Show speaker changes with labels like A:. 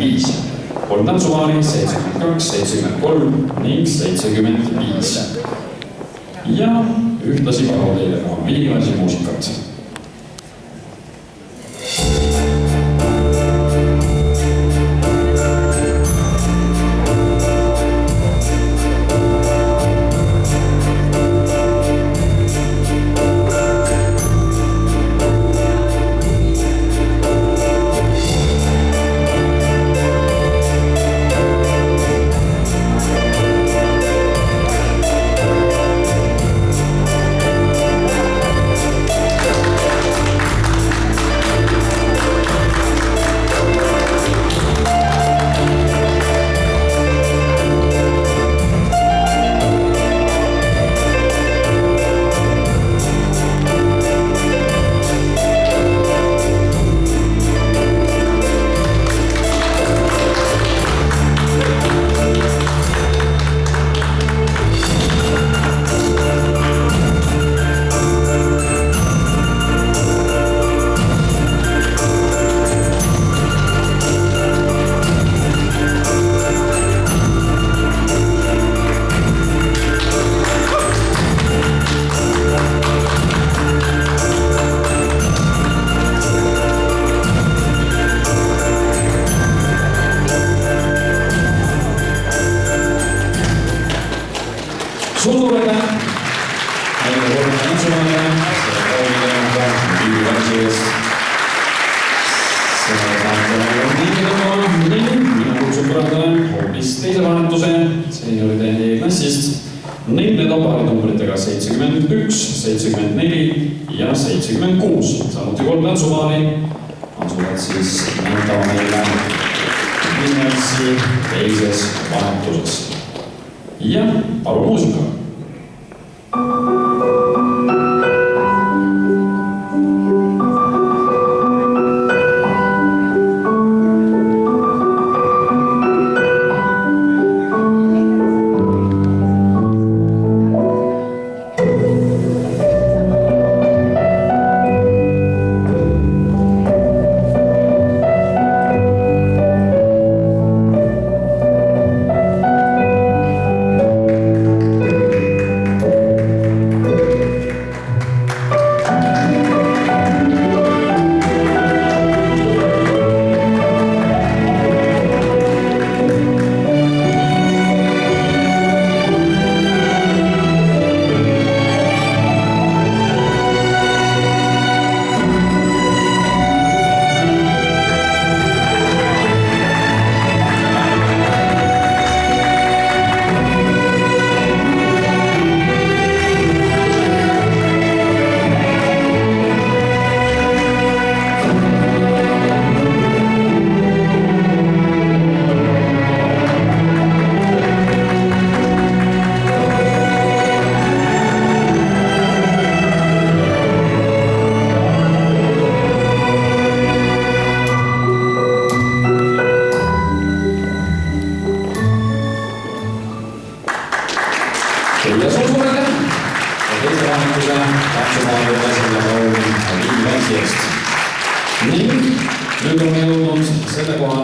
A: 75, kolm tantsupaari 72, 73 ning 75. Ja ühtlasi palun teile ka Viivalsi muusikat. Suur aitäh! Meile kolme tantsumaale, selle kaugele Viivalsi eest. Selle vahetame nii, mina kutsun praegu hoopis teise vahetuse. See oli teie klassist. Need on paarinumbritega 71, 74 ja 76. Samuti kolm tantsumaali asuvad siis näitama meile Viivalsi teises vahetuses. Ja palun muusika. Ja suur aitäh! Ja teise vahetuse tantsumaale selle kaudu Viivalsi eest. Ning nüüd on jõudnud selle kohani.